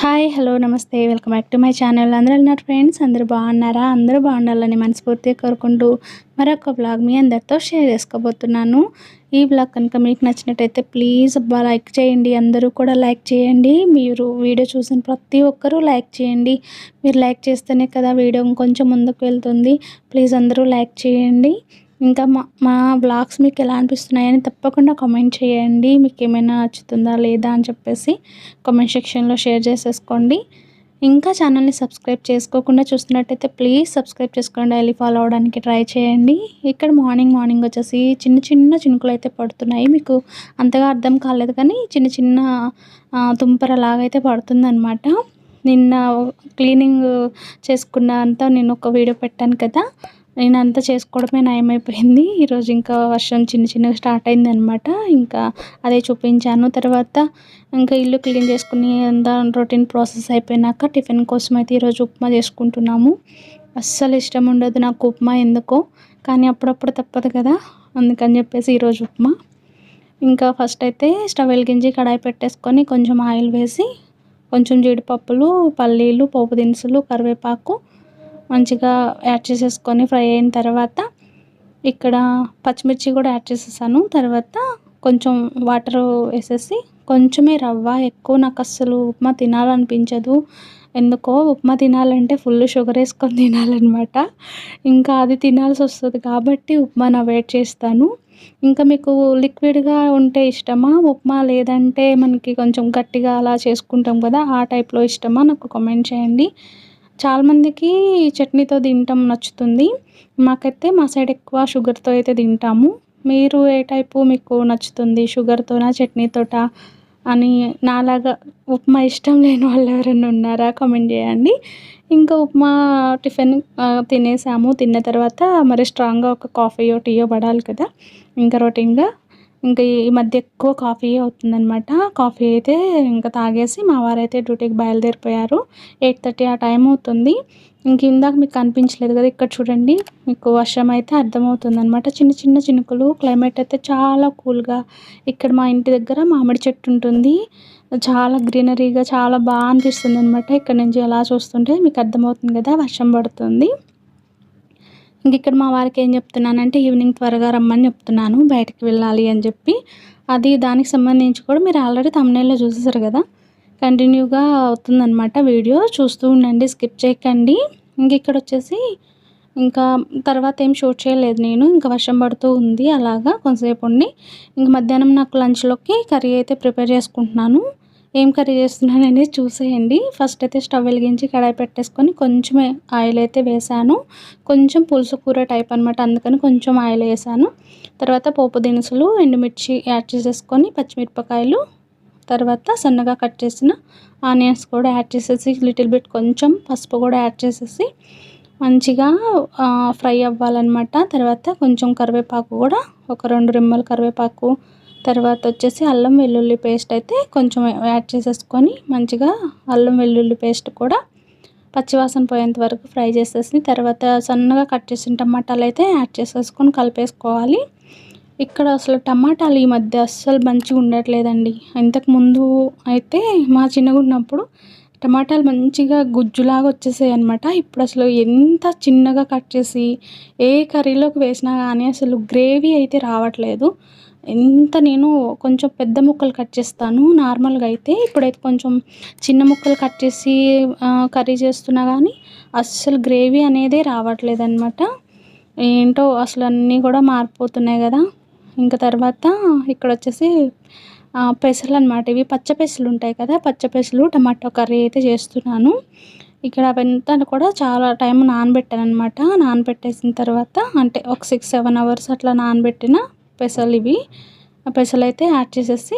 Hi hello నమస్తే welcome back to my channel. అందరూ ఉన్నారు ఫ్రెండ్స్, అందరూ బాగున్నారా? అందరూ బాగుండాలని మనస్ఫూర్తిగా కోరుకుంటూ మరొక బ్లాగ్ మీ అందరితో షేర్ చేసుకోబోతున్నాను. ఈ బ్లాగ్ కనుక మీకు నచ్చినట్టయితే ప్లీజ్ లైక్ చేయండి. అందరూ కూడా లైక్ చేయండి. మీరు వీడియో చూసిన ప్రతి ఒక్కరూ లైక్ చేయండి. మీరు లైక్ చేస్తేనే కదా వీడియో ఇంకొంచెం ముందుకు వెళ్తుంది. ప్లీజ్ అందరూ లైక్ చేయండి. ఇంకా మా వ్లాగ్స్ మీకు ఎలా అనిపిస్తున్నాయని తప్పకుండా కామెంట్ చేయండి. మీకు ఏమైనా నచ్చుతుందా లేదా అని చెప్పేసి కామెంట్ సెక్షన్లో షేర్ చేసేసుకోండి. ఇంకా ఛానల్ని సబ్స్క్రైబ్ చేసుకోకుండా చూస్తున్నట్టయితే ప్లీజ్ సబ్స్క్రైబ్ చేసుకోండి. డైలీ ఫాలో అవడానికి ట్రై చేయండి. ఇక్కడ మార్నింగ్ వచ్చేసి చిన్న చిన్న చినుకులు అయితే పడుతున్నాయి. మీకు అంతగా అర్థం కాలేదు కానీ చిన్న చిన్న తుంపరలాగైతే పడుతుందన్నమాట. నిన్న క్లీనింగ్ చేసుకున్న అంతా నేను ఒక వీడియో పెట్టాను కదా, నేను అంతా చేసుకోవడమే నయమైపోయింది. ఈరోజు ఇంకా వర్షం చిన్నగా స్టార్ట్ అయిందనమాట. ఇంకా అదే చూపించాను. తర్వాత ఇంకా ఇల్లు క్లీన్ చేసుకుని అంతా రొటీన్ ప్రాసెస్ అయిపోయినాక టిఫిన్ కోసం అయితే ఈరోజు ఉప్మా చేసుకుంటున్నాము. అస్సలు ఇష్టం ఉండదు నాకు ఉప్మా ఎందుకో, కానీ అప్పుడప్పుడు తప్పదు కదా, అందుకని చెప్పేసి ఈరోజు ఉప్మా. ఇంకా ఫస్ట్ అయితే స్టవ్ వెలిగించి కడాయి పెట్టేసుకొని కొంచెం ఆయిల్ వేసి కొంచెం జీడిపప్పులు, పల్లీలు, పోపు దినుసులు, కరివేపాకు మంచిగా యాడ్ చేసేసుకొని ఫ్రై అయిన తర్వాత ఇక్కడ పచ్చిమిర్చి కూడా యాడ్ చేసేసాను. తర్వాత కొంచెం వాటర్ వేసేసి కొంచెమే రవ్వ, ఎక్కువ నాకు అస్సలు ఉప్మా తినాలనిపించదు. ఎందుకో ఉప్మా తినాలంటే ఫుల్ షుగర్ వేసుకొని తినాలన్నమాట. ఇంకా అది తినాల్సి వస్తుంది కాబట్టి ఉప్మాని అవాయిడ్ చేస్తాను. ఇంకా మీకు లిక్విడ్గా ఉంటే ఇష్టమా ఉప్మా, లేదంటే మనకి కొంచెం గట్టిగా అలా చేసుకుంటాం కదా ఆ టైప్లో ఇష్టమా నాకు కామెంట్ చేయండి. చాలామందికి చట్నీతో తినటం నచ్చుతుంది. మాకైతే మా సైడ్ ఎక్కువ షుగర్తో అయితే తింటాము. మీరు ఏ టైపు మీకు నచ్చుతుంది, షుగర్తోనా చట్నీతోటా అని? నాలాగా ఉప్మా ఇష్టం లేని వాళ్ళు ఎవరైనా ఉన్నారా కామెంట్ చేయండి. ఇంకా ఉప్మా టిఫిన్ తినేసాము. తిన్న తర్వాత మరి స్ట్రాంగ్గా ఒక కాఫీయో టీయో పడాలి కదా. ఇంకా రొటీన్గా ఇంకా ఈ మధ్య ఎక్కువ కాఫీ అవుతుందనమాట. కాఫీ అయితే ఇంకా తాగేసి మా వారైతే డ్యూటీకి బయలుదేరిపోయారు. 8:30 ఆ టైం అవుతుంది. ఇంక ఇందాక మీకు కనిపించలేదు కదా, ఇక్కడ చూడండి మీకు వర్షం అయితే అర్థమవుతుందనమాట. చిన్న చినుకులు. క్లైమేట్ అయితే చాలా కూల్గా. ఇక్కడ మా ఇంటి దగ్గర మామిడి చెట్టు ఉంటుంది. చాలా గ్రీనరీగా చాలా బాగా అనిపిస్తుంది అనమాట. ఇక్కడ నుంచి అలా చూస్తుంటే మీకు అర్థమవుతుంది కదా వర్షం పడుతుంది. ఇంక ఇక్కడ మా వారికి ఏం చెప్తున్నానంటే ఈవినింగ్ త్వరగా రమ్మని చెప్తున్నాను, బయటికి వెళ్ళాలి అని చెప్పి. అది దానికి సంబంధించి కూడా మీరు ఆల్రెడీ థంబ్నెయిల్‌లో చూసేసారు కదా, కంటిన్యూగా అవుతుందన్నమాట. వీడియో చూస్తూ ఉండండి, స్కిప్ చేయకండి. ఇంక ఇక్కడ వచ్చేసి ఇంకా తర్వాత ఏం షూట్ చేయలేదు నేను. ఇంకా వర్షం పడుతూ ఉంది, అలాగా కొంతసేపు ఉండి ఇంక మధ్యాహ్నం నాకు లంచ్‌లోకి కర్రీ అయితే ప్రిపేర్ చేసుకుంటున్నాను. ఏం కర్రీ చేస్తున్నాననేది చూసేయండి. ఫస్ట్ అయితే స్టవ్ వెలిగించి కడాయి పెట్టేసుకొని కొంచెమే ఆయిల్ అయితే వేసాను. కొంచెం పులుసు కూర టైప్ అనమాట, అందుకని కొంచెం ఆయిల్ వేసాను. తర్వాత పోపు దినుసులు, ఎండుమిర్చి యాడ్ చేసేసుకొని పచ్చిమిరపకాయలు, తర్వాత సన్నగా కట్ చేసిన ఆనియన్స్ కూడా యాడ్ చేసేసి లిటిల్ బిట్ కొంచెం పసుపు కూడా యాడ్ చేసేసి మంచిగా ఫ్రై అవ్వాలన్నమాట. తర్వాత కొంచెం కరివేపాకు కూడా, ఒక 2 రెమ్మలు కరివేపాకు, తర్వాత వచ్చేసి అల్లం వెల్లుల్లి పేస్ట్ అయితే కొంచెం యాడ్ చేసేసుకొని మంచిగా అల్లం వెల్లుల్లి పేస్ట్ కూడా పచ్చివాసన పోయేంత వరకు ఫ్రై చేసేసి తర్వాత సన్నగా కట్ చేసిన టమాటాలు అయితే యాడ్ చేసేసుకొని కలిపేసుకోవాలి. ఇక్కడ అసలు టమాటాలు ఈ మధ్య అస్సలు మంచిగా ఉండట్లేదండి. ఇంతకుముందు అయితే మా చిన్నగా ఉన్నప్పుడు టమాటాలు మంచిగా గుజ్జులాగా వచ్చేసాయి అనమాట. ఇప్పుడు అసలు ఎంత చిన్నగా కట్ చేసి ఏ కర్రీలోకి వేసినా కానీ అసలు గ్రేవీ అయితే రావట్లేదు. నేను కొంచెం పెద్ద ముక్కలు కట్ చేస్తాను నార్మల్గా అయితే. ఇప్పుడైతే కొంచెం చిన్న ముక్కలు కట్ చేసి కర్రీ చేస్తున్నా కానీ అస్సలు గ్రేవీ అనేదే రావట్లేదన్నమాట. ఏంటో అసలు అన్నీ కూడా మారిపోతున్నాయి కదా. ఇంకా తర్వాత ఇక్కడ వచ్చేసి పెసలు అనమాట. ఇవి పచ్చ పెసలు ఉంటాయి కదా, పచ్చ పెసలు టమాటో కర్రీ అయితే చేస్తున్నాను. ఇక్కడ అవంతా కూడా చాలా టైం నానబెట్టాను అనమాట. నానబెట్టేసిన తర్వాత అంటే ఒక 6-7 అవర్స్ అట్లా నానబెట్టిన పెసలు ఇవి. ఆ పెసలు అయితే యాడ్ చేసేసి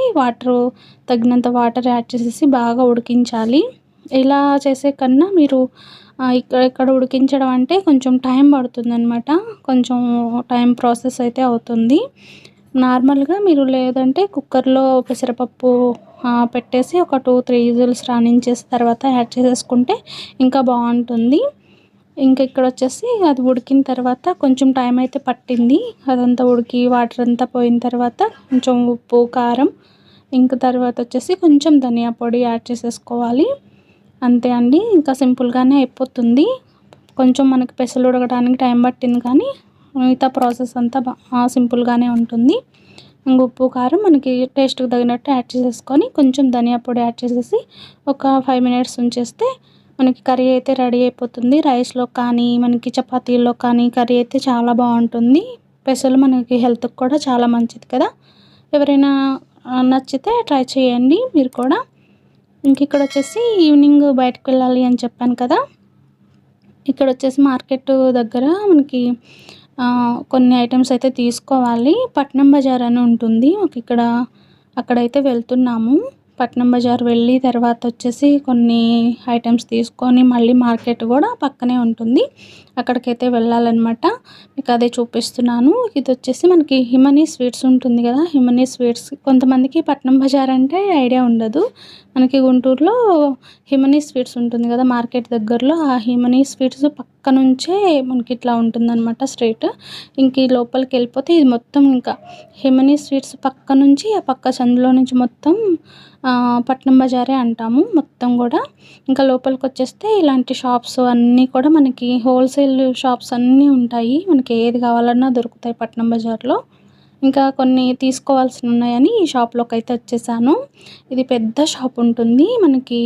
తగినంత వాటర్ యాడ్ చేసేసి బాగా ఉడికించాలి. ఇలా చేసే కన్నా మీరు ఇక్కడ ఉడికించడం అంటే కొంచెం టైం పడుతుందనమాట. కొంచెం టైం ప్రాసెస్ అయితే అవుతుంది. నార్మల్గా మీరు లేదంటే కుక్కర్లో పెసరపప్పు పెట్టేసి ఒక 2-3 విజిల్స్ రానించేసి తర్వాత యాడ్ చేసేసుకుంటే ఇంకా బాగుంటుంది. ఇంకా ఇక్కడ వచ్చేసి అది ఉడికిన తర్వాత కొంచెం టైం అయితే పట్టింది. అదంతా ఉడికి వాటర్ అంతా పోయిన తర్వాత కొంచెం ఉప్పు, కారం, ఇంకా తర్వాత వచ్చేసి కొంచెం ధనియా పొడి యాడ్ చేసేసుకోవాలి. అంతే అండి. ఇంకా సింపుల్‌గానే అయిపోతుంది. కొంచెం మనకి పెసలు ఉడకడానికి టైం పట్టింది కానీ మిగతా ప్రాసెస్ అంతా సింపుల్‌గానే ఉంటుంది. ఇంక ఉప్పు, కారం మనకి టేస్ట్‌కి తగినట్టు యాడ్ చేసేసుకొని కొంచెం ధనియా పొడి యాడ్ చేసేసి ఒక 5 మినిట్స్ ఉంచేస్తే మనకి కర్రీ అయితే రెడీ అయిపోతుంది. రైస్‌లో కానీ, మనకి చపాతీల్లో కానీ కర్రీ అయితే చాలా బావుంటుంది. పెసలు మనకి హెల్త్‌కి కూడా చాలా మంచిది కదా! ఎవరైనా నచ్చితే ట్రై చేయండి మీరు కూడా. ఇంకిక్కడొచ్చేసి ఈవినింగ్ బయటకి వెళ్ళాలి అని చెప్పాను కదా! ఇక్కడొచ్చేసి మార్కెట్ దగ్గర మనకి కొన్ని ఐటెమ్స్ అయితే తీసుకోవాలి. పట్నం బజార్ అని ఉంటుంది. మాకిక్కడ అక్కడైతే వెళ్తున్నాము. పట్నం బజార్ వెళ్ళి తర్వాత వచ్చేసి కొన్ని ఐటెమ్స్ తీసుకొని మళ్ళీ మార్కెట్ కూడా పక్కనే ఉంటుంది. అక్కడికైతే వెళ్ళాలన్నమాట. మీకు అదే చూపిస్తున్నాను. ఇదొచ్చేసి మనకి హిమనీ స్వీట్స్ ఉంటుంది కదా! హిమనీ స్వీట్స్ కొంతమందికి పట్నం బజార్ అంటే ఐడియా ఉండదు. మనకి గుంటూరులో హిమనీ స్వీట్స్ ఉంటుంది కదా! మార్కెట్ దగ్గరలో ఆ హిమనీ స్వీట్స్ పక్క నుంచే మనకి ఇట్లా ఉంటుందన్నమాట స్ట్రెయిట్. ఇంక ఈ లోపలికి వెళ్ళిపోతే ఇది మొత్తం ఇంకా హిమనీ స్వీట్స్ పక్క నుంచి ఆ పక్క సందులో నుంచి మొత్తం పట్నం బజారే అంటాము మొత్తం కూడా. ఇంకా లోపలికొచ్చేస్తే ఇలాంటి షాప్స్ అన్నీ కూడా మనకి హోల్సేల్ షాప్స్ అన్నీ ఉంటాయి. మనకి ఏది కావాలన్నా దొరుకుతాయి పట్నం బజార్‌లో. ఇంకా కొన్ని తీసుకోవాల్సినవి ఉన్నాయని ఈ షాప్‌లోకైతే వచ్చేసాను. ఇది పెద్ద షాప్ ఉంటుంది. మనకి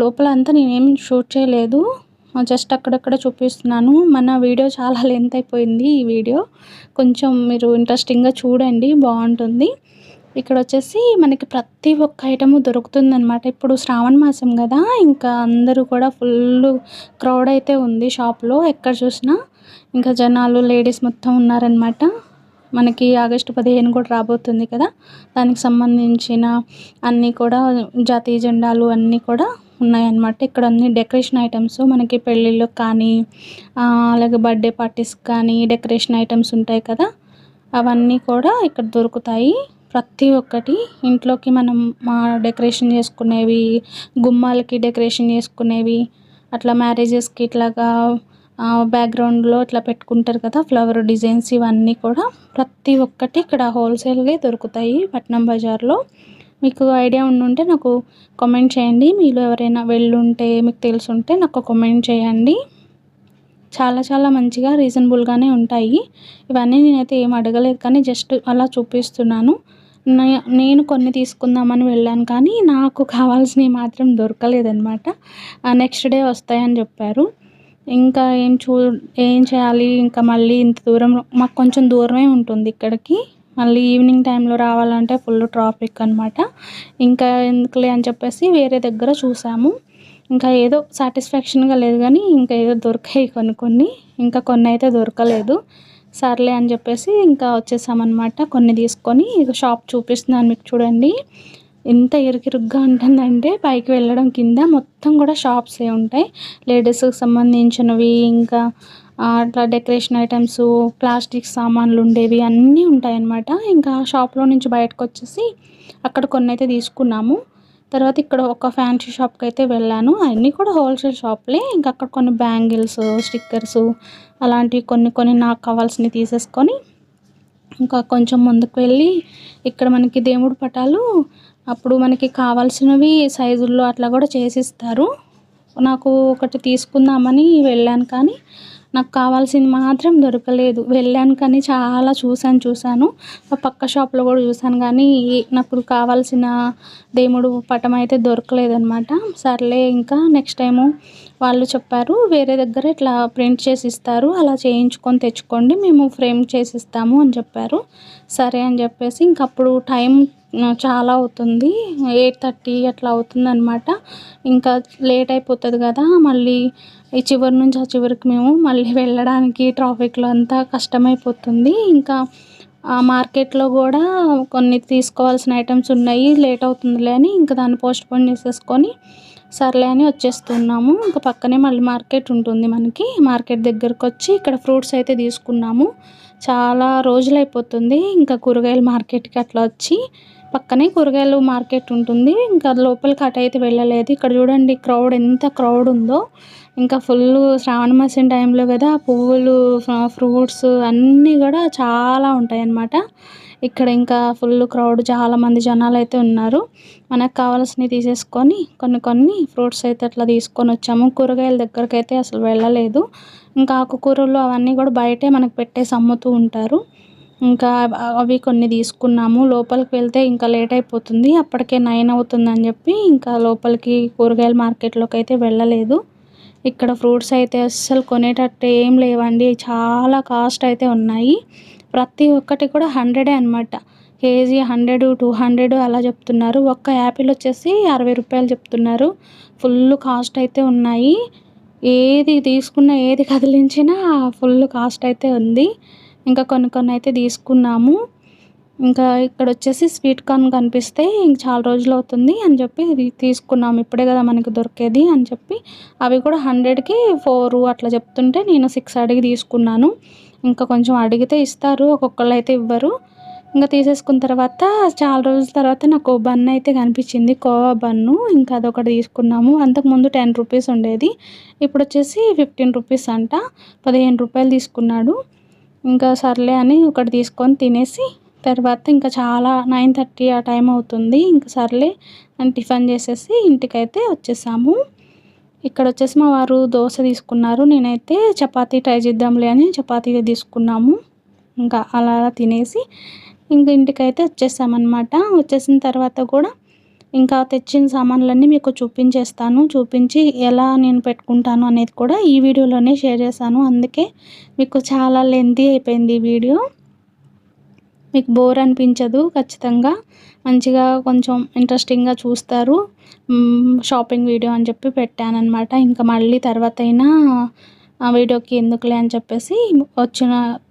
లోపల అంతా నేనేం షూట్ చేయలేదు. జస్ట్ అక్కడక్కడ చూపిస్తున్నాను. మన వీడియో చాలా లెంత్ అయిపోయింది ఈ వీడియో. కొంచెం మీరు ఇంట్రెస్టింగ్‌గా చూడండి బావుంటుంది. ఇక్కడొచ్చేసి మనకి ప్రతి ఒక్క ఐటెము దొరుకుతుందనమాట. ఇప్పుడు శ్రావణ మాసం గదా! ఇంకా అందరూ కూడా ఫుల్లు క్రౌడ్ అయితే ఉంది షాప్‌లో. ఎక్కడ చూసినా ఇంకా జనాలు, లేడీస్ మొత్తం ఉన్నారనమాట. మనకి ఆగస్టు 15 కూడా రాబోతుంది కదా! దానికి సంబంధించిన అన్నీ కూడా జాతీయ జెండాలు అన్నీ కూడా ఉన్నాయన్నమాట. ఇక్కడ అన్ని డెకరేషన్ ఐటెమ్స్ మనకి పెళ్ళిళ్ళకి కానీ, అలాగే బర్త్‌డే పార్టీస్‌కి కానీ డెకరేషన్ ఐటెమ్స్ ఉంటాయి కదా! అవన్నీ కూడా ఇక్కడ దొరుకుతాయి. ప్రతి ఒక్కటి ఇంట్లోకి మనం డెకరేషన్ చేసుకునేవి, గుమ్మాలకి డెకరేషన్ చేసుకునేవి, అట్లా మ్యారేజెస్‌కి ఇట్లాగా బ్యాక్‌గ్రౌండ్‌లో ఇట్లా పెట్టుకుంటారు కదా! ఫ్లవర్ డిజైన్స్ ఇవన్నీ కూడా ప్రతి ఒక్కటి ఇక్కడ హోల్సేల్‌గే దొరుకుతాయి పట్నం బజార్‌లో. మీకు ఐడియా ఉండుంటే నాకు కామెంట్ చేయండి. మీలో ఎవరైనా వెళ్ళుంటే మీకు తెలిసుంటే నాకు కామెంట్ చేయండి. చాలా చాలా మంచిగా రీజనబుల్‌గానే ఉంటాయి. ఇవన్నీ నేనైతే ఏమి అడగలేదు కానీ జస్ట్ అలా చూపిస్తున్నాను. నేను కొన్ని తీసుకుందామని వెళ్ళాను కానీ నాకు కావాల్సినవి మాత్రం దొరకలేదనమాట. నెక్స్ట్ డే వస్తాయని చెప్పారు. ఇంకా ఏం చేయాలి ఇంకా మళ్ళీ ఇంత దూరం మాకు కొంచెం దూరమే ఉంటుంది ఇక్కడికి. మళ్ళీ ఈవినింగ్ టైంలో రావాలంటే ఫుల్ ట్రాఫిక్ అనమాట. ఇంకా ఎందుకులే అని చెప్పేసి వేరే దగ్గర చూసాము. ఇంకా ఏదో సాటిస్ఫాక్షన్‌గా లేదు గానీ ఇంకా ఏదో దొరికాయి కొన్ని. ఇంకా కొన్నయితే దొరకలేదు. సర్లే అని చెప్పేసి ఇంకా వచ్చేసామనమాట. కొన్ని తీసుకొని ఇక షాప్ చూపిస్తున్నాను మీకు చూడండి. ఎంత ఇరుకిరుగ్గా ఉంటుందంటే పైకి వెళ్ళడం కింద మొత్తం కూడా షాప్సే ఉంటాయి. లేడీస్‌కి సంబంధించినవి ఇంకా అట్లా డెకరేషన్ ఐటెమ్స్, ప్లాస్టిక్ సామాన్లు ఉండేవి అన్నీ ఉంటాయన్నమాట. ఇంకా షాప్‌లో నుంచి బయటకొచ్చేసి అక్కడ కొన్నైతే తీసుకున్నాము. తర్వాత ఇక్కడ ఒక ఫ్యాన్సీ షాప్‌కైతే వెళ్ళాను. అన్నీ కూడా హోల్సేల్ షాపులే. ఇంకా అక్కడ కొన్ని బ్యాంగిల్స్, స్టిక్కర్స్ అలాంటివి కొన్ని నాకు కావాల్సినవి తీసేసుకొని ఇంకా కొంచెం ముందుకు వెళ్ళి ఇక్కడ మనకి దేవుడి పటాలు అప్పుడు మనకి కావాల్సినవి సైజుల్లో అట్లా కూడా చేసిస్తారు. నాకు ఒకటి తీసుకుందామని వెళ్ళాను కానీ నాకు కావాల్సింది మాత్రం దొరకలేదు. వెళ్ళాను కానీ చాలా చూసాను. ఆ పక్క షాప్‌లో కూడా చూసాను కానీ నాకు కావాల్సిన దేవుడు పటం అయితే దొరకలేదనమాట. సర్లే ఇంకా నెక్స్ట్ టైము వాళ్ళు చెప్పారు వేరే దగ్గర ఇట్లా ప్రింట్ చేసి ఇస్తారు. అలా చేయించుకొని తెచ్చుకోండి మేము ఫ్రేమ్ చేసిస్తాము అని చెప్పారు. సరే అని చెప్పేసి ఇంకప్పుడు టైం చాలా అవుతుంది. 8:30 అట్లా అవుతుందనమాట. ఇంకా లేట్ అయిపోతది కదా! మళ్ళీ ఈ చివరి నుంచి ఆ చివరికి మేము మళ్ళీ వెళ్ళడానికి ట్రాఫిక్‌లో అంతా కష్టమైపోతుంది. ఇంకా మార్కెట్‌లో కూడా కొన్ని తీసుకోవాల్సిన ఐటెమ్స్ ఉన్నాయి. లేట్ అవుతుందిలే అని ఇంకా దాన్ని పోస్ట్‌పోన్ చేసేసుకొని సర్లే అని వచ్చేస్తున్నాము. ఇంకా పక్కనే మళ్ళీ మార్కెట్ ఉంటుంది మనకి. మార్కెట్ దగ్గరకొచ్చి ఇక్కడ ఫ్రూట్స్ అయితే తీసుకున్నాము. చాలా రోజులైపోతుంది. ఇంకా కూరగాయల మార్కెట్‌కి అట్లా వచ్చి పక్కనే కూరగాయలు మార్కెట్ ఉంటుంది. ఇంకా లోపలికి అటైతే వెళ్ళలేదు. ఇక్కడ చూడండి ఎంత క్రౌడ్ ఉందో. ఇంకా ఫుల్లు శ్రావణ మాసం టైంలో కదా పువ్వులు, ఫ్రూట్స్ అన్నీ కూడా చాలా ఉంటాయన్నమాట. ఇక్కడ ఇంకా ఫుల్ క్రౌడ్, చాలామంది జనాలు అయితే ఉన్నారు. మనకు కావాల్సినవి తీసేసుకొని కొన్ని ఫ్రూట్స్ అయితే అట్లా తీసుకొని వచ్చాము. కూరగాయల దగ్గరకైతే అసలు వెళ్ళలేదు. ఇంకా ఆకుకూరలు అవన్నీ కూడా బయటే మనకు పెట్టేసి అమ్ముతూ ఉంటారు. ఇంకా అవి కొన్ని తీసుకున్నాము. లోపలికి వెళ్తే ఇంకా లేట్ అయిపోతుంది, అప్పటికే 9 అవుతుందని చెప్పి ఇంకా లోపలికి కూరగాయల మార్కెట్లోకి అయితే వెళ్ళలేదు. ఇక్కడ ఫ్రూట్స్ అయితే అస్సలు కొనేటట్టు ఏం లేవండి, చాలా కాస్ట్ అయితే ఉన్నాయి. ప్రతి ఒక్కటి కూడా 100 అనమాట. కేజీ 100, 200 అలా చెప్తున్నారు. ఒక్క యాపిల్ వచ్చేసి 60 రూపాయలు చెప్తున్నారు. ఫుల్ కాస్ట్ అయితే ఉన్నాయి. ఏది తీసుకున్నా, ఏది కదిలించినా ఫుల్ కాస్ట్ అయితే ఉంది. ఇంకా కొన్ని అయితే తీసుకున్నాము. ఇంకా ఇక్కడ వచ్చేసి స్వీట్ కార్న్ కనిపిస్తే ఇంక చాలా రోజులు అవుతుంది అని చెప్పి ఇది తీసుకున్నాము. ఇప్పుడే కదా మనకి దొరికేది అని చెప్పి అవి కూడా 100కి 4 అట్లా చెప్తుంటే నేను 6 అడిగి తీసుకున్నాను. ఇంకా కొంచెం అడిగితే ఇస్తారు, ఒక్కొక్కళ్ళు అయితే ఇవ్వరు. ఇంకా తీసేసుకున్న తర్వాత చాలా రోజుల తర్వాత నాకు బన్ అయితే కనిపించింది, కోవా బన్ను. ఇంకా అదొకటి తీసుకున్నాము. అంతకుముందు 10 రూపీస్ ఉండేది, ఇప్పుడు వచ్చేసి 15 రూపీస్ అంట. 15 రూపాయలు తీసుకున్నాడు. ఇంకా సర్లే అని ఒకటి తీసుకొని తినేసి తర్వాత ఇంకా చాలా 9:30 ఆ టైం అవుతుంది. ఇంకా సర్లే అని టిఫిన్ చేసేసి ఇంటికైతే వచ్చేసాము. ఇక్కడ వచ్చేసి మా వారు దోశ తీసుకున్నారు. నేనైతే చపాతీ ట్రై చేద్దాంలే అని చపాతీ తీసుకున్నాము. ఇంకా అలా తినేసి ఇంక ఇంటికైతే వచ్చేసామన్నమాట. వచ్చేసిన తర్వాత కూడా ఇంకా తెచ్చిన సామాన్లన్నీ మీకు చూపించి ఎలా నేను పెట్టుకుంటాను అనేది కూడా ఈ వీడియోలోనే షేర్ చేశాను. అందుకే మీకు చాలా లెంతీ అయిపోయింది ఈ వీడియో. మీకు బోర్ అనిపించదు, ఖచ్చితంగా మంచిగా కొంచెం ఇంట్రెస్టింగ్గా చూస్తారు. షాపింగ్ వీడియో అని చెప్పి పెట్టానన్నమాట. ఇంకా మళ్ళీ తర్వాత అయినా ఆ వీడియోకి ఎందుకులే అని చెప్పేసి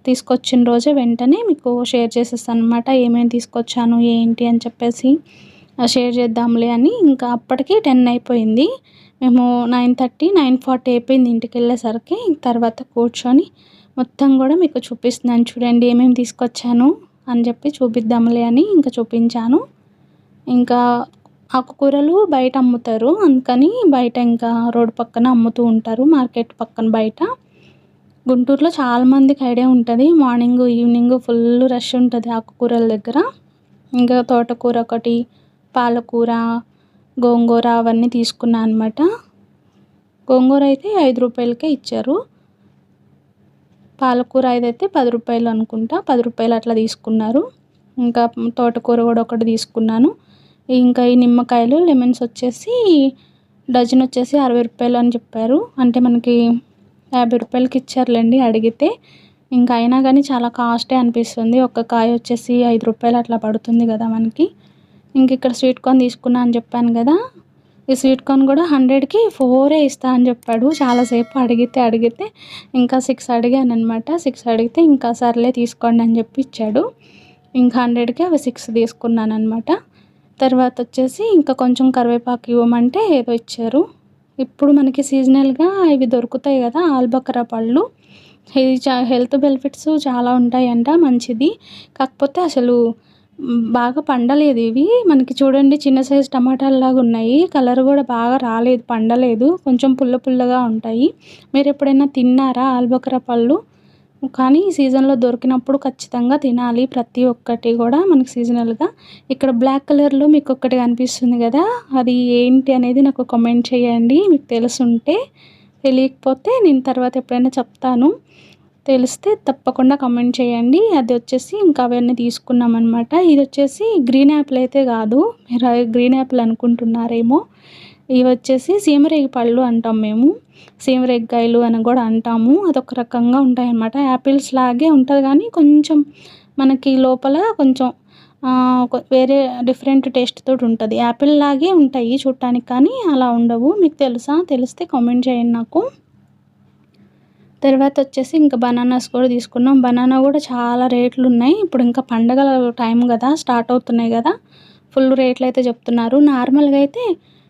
తీసుకొచ్చిన రోజే వెంటనే మీకు షేర్ చేసేస్తాను అనమాట. ఏమేమి తీసుకొచ్చాను ఏంటి అని చెప్పేసి షేర్ చేద్దాంలే అని. ఇంకా అప్పటికి 10 అయిపోయింది. మేము 9:30, 9:40 అయిపోయింది ఇంటికి వెళ్ళేసరికి. తర్వాత కూర్చొని మొత్తం కూడా మీకు చూపిస్తున్నాను, చూడండి ఏమేమి తీసుకొచ్చాను అని చెప్పి చూపిద్దాంలే అని ఇంకా చూపించాను. ఇంకా ఆకుకూరలు బయట అమ్ముతారు, అందుకని బయట ఇంకా రోడ్డు పక్కన అమ్ముతూ ఉంటారు, మార్కెట్ పక్కన బయట. గుంటూరులో చాలామందికి ఐడియా ఉంటుంది, మార్నింగ్ ఈవినింగ్ ఫుల్ రష్ ఉంటుంది ఆకుకూరల దగ్గర. ఇంకా తోటకూర ఒకటి, పాలకూర, గోంగూర అవన్నీ తీసుకున్నాను అనమాట. గోంగూర అయితే 5 రూపాయలకే ఇచ్చారు. పాలకూర అయితే 10 రూపాయలు అనుకుంటా, 10 రూపాయలు అట్లా తీసుకున్నారు. ఇంకా తోటకూర కూడా ఒకటి తీసుకున్నాను. ఇంకా ఈ నిమ్మకాయలు, లెమన్స్ వచ్చేసి డజన్ వచ్చేసి 60 రూపాయలు అని చెప్పారు. అంటే మనకి 50 రూపాయలకి ఇచ్చారులేండి అడిగితే. ఇంకా అయినా కానీ చాలా కాస్టే అనిపిస్తుంది. ఒక్క కాయ వచ్చేసి 5 రూపాయలు అట్లా పడుతుంది కదా మనకి. ఇంక ఇక్కడ స్వీట్ కార్న్ తీసుకున్నా అని చెప్పాను కదా, ఈ స్వీట్ కార్న్ కూడా 100కి 4 ఇస్తా అని చెప్పాడు. చాలాసేపు అడిగితే ఇంకా 6 అడిగాను అనమాట. 6 అడిగితే ఇంకా సర్లే తీసుకోండి అని చెప్పి ఇచ్చాడు. ఇంకా 100కి అవి 6 తీసుకున్నాను అనమాట. తర్వాత వచ్చేసి ఇంకా కొంచెం కరివేపాకు ఇవ్వమంటే ఏదో ఇచ్చారు. ఇప్పుడు మనకి సీజనల్గా ఇవి దొరుకుతాయి కదా ఆల్బకరా పళ్ళు. ఇది హెల్త్ బెనిఫిట్స్ చాలా ఉంటాయంట, మంచిది. కాకపోతే అసలు బాగా పండలేదు ఇవి. మనకి చూడండి చిన్న సైజు టమాటాలలాగా ఉన్నాయి, కలర్ కూడా బాగా రాలేదు, పండలేదు, కొంచెం పుల్లగా ఉంటాయి. మీరు ఎప్పుడైనా తిన్నారా ఆల్బకరా పళ్ళు? కానీ సీజన్లో దొరికినప్పుడు ఖచ్చితంగా తినాలి, ప్రతి ఒక్కటి కూడా మనకి సీజనల్గా. ఇక్కడ బ్లాక్ కలర్లో మీకు ఒక్కటి కనిపిస్తుంది కదా, అది ఏంటి అనేది నాకు కామెంట్ చేయండి మీకు తెలుసుంటే. తెలియకపోతే నేను తర్వాత ఎప్పుడైనా చెప్తాను, తెలిస్తే తప్పకుండా కామెంట్ చేయండి. అది వచ్చేసి ఇంకా అవన్నీ తీసుకున్నాం అనమాట. ఇది వచ్చేసి గ్రీన్ యాపిల్ అయితే కాదు, మీరు గ్రీన్ యాపిల్ అనుకుంటున్నారేమో. ఇవి వచ్చేసి సీమరేగి పళ్ళు అంటాం మేము, సీమరేగికాయలు అని కూడా అంటాము. అదొక రకంగా ఉంటాయి అన్నమాట. యాపిల్స్ లాగే ఉంటుంది కానీ కొంచెం మనకి లోపల కొంచెం వేరే డిఫరెంట్ టేస్ట్ తోటి ఉంటుంది. యాపిల్ లాగే ఉంటాయి చూడటానికి, కానీ అలా ఉండవు. మీకు తెలుసా? తెలిస్తే కామెంట్ చేయండి నాకు. తర్వాత వచ్చేసి ఇంకా బనానాస్ కూడా తీసుకున్నాం. బనానా కూడా చాలా రేట్లు ఉన్నాయి. ఇప్పుడు ఇంకా పండగల టైం కదా, స్టార్ట్ అవుతున్నాయి కదా, ఫుల్ రేట్లు అయితే చెప్తున్నారు. నార్మల్గా అయితే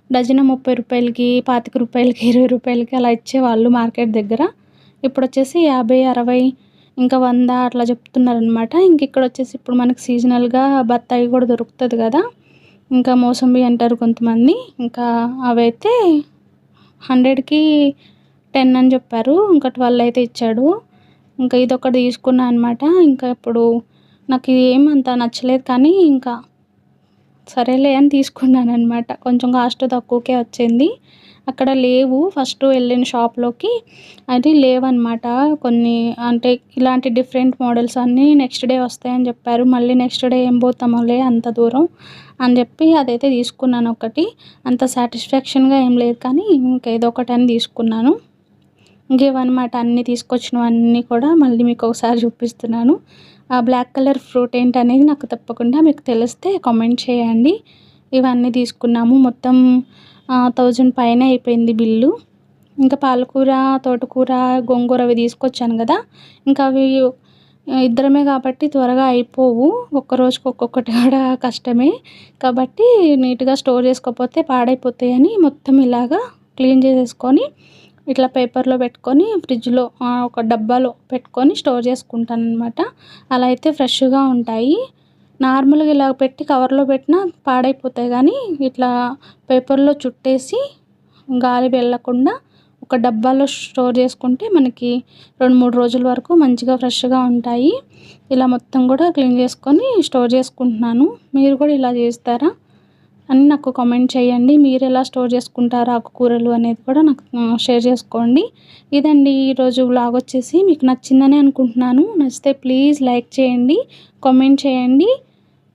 డజన్ 30 రూపాయలకి, 25 రూపాయలకి, 20 రూపాయలకి అలా ఇచ్చేవాళ్ళు మార్కెట్ దగ్గర. ఇప్పుడు వచ్చేసి 50, 60, ఇంకా 100 అట్లా చెప్తున్నారనమాట. ఇంక ఇక్కడ వచ్చేసి ఇప్పుడు మనకి సీజనల్గా బత్తాయి కూడా దొరుకుతుంది కదా, ఇంకా మోసంబి అంటారు కొంతమంది. ఇంకా అవైతే 100కి 10 అని చెప్పారు. ఇంకా 12 అయితే ఇచ్చాడు. ఇంకా ఇదొకటి తీసుకున్నా అనమాట. ఇంకా ఇప్పుడు నాకు ఇది ఏమంత నచ్చలేదు కానీ ఇంకా సరేలే అని తీసుకున్నాననమాట. కొంచెం కాస్ట్ తక్కువకే వచ్చింది. అక్కడ లేవు ఫస్ట్ వెళ్ళిన షాప్‌లోకి అది లేవనమాట. కొన్ని అంటే ఇలాంటి డిఫరెంట్ మోడల్స్ అన్నీ నెక్స్ట్ డే వస్తాయని చెప్పారు. మళ్ళీ నెక్స్ట్ డే ఏం పోతామోలే అంత దూరం అని చెప్పి అదైతే తీసుకున్నాను ఒకటి. అంత సాటిస్ఫాక్షన్‌గా ఏం లేదు కానీ ఇంకేదో ఒకటని తీసుకున్నాను. ఇంకేవన్నమాట అన్నీ తీసుకొచ్చినవన్నీ కూడా మళ్ళీ మీకొకసారి చూపిస్తున్నాను. ఆ బ్లాక్ కలర్ ఫ్రూట్ ఏంటనేది నాకు తప్పకుండా మీకు తెలిస్తే కామెంట్ చేయండి. ఇవన్నీ తీసుకున్నాము. మొత్తం 1000 పైనే అయిపోయింది బిల్లు. ఇంకా పాలకూర, తోటకూర, గోంగూర అవి తీసుకొచ్చాను గదా! ఇంకా అవి ఇద్దరమే కాబట్టి త్వరగా అయిపోవు. ఒక్కరోజుకి ఒక్కొక్కటి కూడా కష్టమే. కాబట్టి నీట్‌గా స్టోర్ చేసుకోకపోతే పాడైపోతాయని మొత్తం ఇలాగా క్లీన్ చేసేసుకొని ఇట్లా పేపర్‌లో పెట్టుకొని ఫ్రిడ్జ్‌లో ఒక డబ్బాలో పెట్టుకొని స్టోర్ చేసుకుంటాననమాట. అలా అయితే ఫ్రెష్‌గా ఉంటాయి. నార్మల్‌గా ఇలా పెట్టి కవర్‌లో పెట్టినా పాడైపోతాయి గానీ, ఇట్లా పేపర్‌లో చుట్టేసి గాలి వెళ్ళకుండా ఒక డబ్బాలో స్టోర్ చేసుకుంటే మనకి 2, 3 రోజుల వరకు మంచిగా ఫ్రెష్‌గా ఉంటాయి. ఇలా మొత్తం కూడా క్లీన్ చేసుకొని స్టోర్ చేసుకుంటున్నాను. మీరు కూడా ఇలా చేస్తారా అని నాకు కామెంట్ చేయండి. మీరెలా స్టోర్ చేసుకుంటారు ఆకుకూరలు అనేది కూడా నాకు షేర్ చేసుకోండి. ఇదండి ఈరోజు వ్లాగ్ వచ్చేసి మీకు నచ్చిందని అనుకుంటున్నాను. నచ్చితే ప్లీజ్ లైక్ చేయండి, కామెంట్ చేయండి.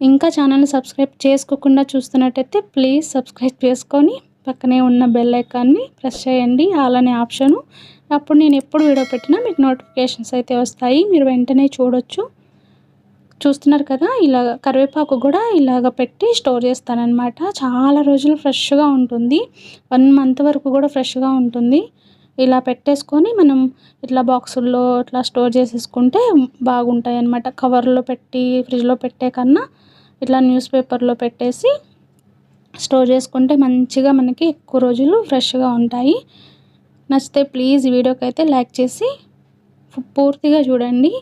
ఇంకా ఛానల్‌ని సబ్స్క్రైబ్ చేసుకోకుండా చూస్తున్నట్టయితే ప్లీజ్ సబ్స్క్రైబ్ చేసుకొని పక్కనే ఉన్న బెల్ ఐకాన్ని ప్రెస్ చేయండి. ఆల్ అనే ఆప్షను. అప్పుడు నేను ఎప్పుడు వీడియో పెట్టినా మీకు నోటిఫికేషన్స్ అయితే వస్తాయి. మీరు వెంటనే చూడొచ్చు. చూస్తున్నారు కదా! ఇలాగ కరివేపాకు కూడా ఇలాగ పెట్టి స్టోర్ చేస్తాననమాట. చాలా రోజులు ఫ్రెష్‌గా ఉంటుంది. 1 మంత్ వరకు కూడా ఫ్రెష్‌గా ఉంటుంది. ఇలా పెట్టేసుకొని మనం ఇట్లా బాక్సుల్లో ఇట్లా స్టోర్ చేసేసుకుంటే బాగుంటాయన్నమాట. కవర్‌లో పెట్టి ఫ్రిడ్జ్‌లో పెట్టే కన్నా ఇట్లా న్యూస్ పేపర్‌లో పెట్టేసి స్టోర్ చేసుకుంటే మంచిగా మనకి ఎక్కువ రోజులు ఫ్రెష్‌గా ఉంటాయి. నచ్చితే ప్లీజ్ ఈ వీడియోకైతే లైక్ చేసి పూర్తిగా చూడండి.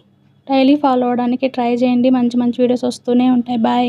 డైలీ ఫాలో అవ్వడానికి ట్రై చేయండి. మంచి మంచి వీడియోస్ వస్తూనే ఉంటాయి. బాయ్.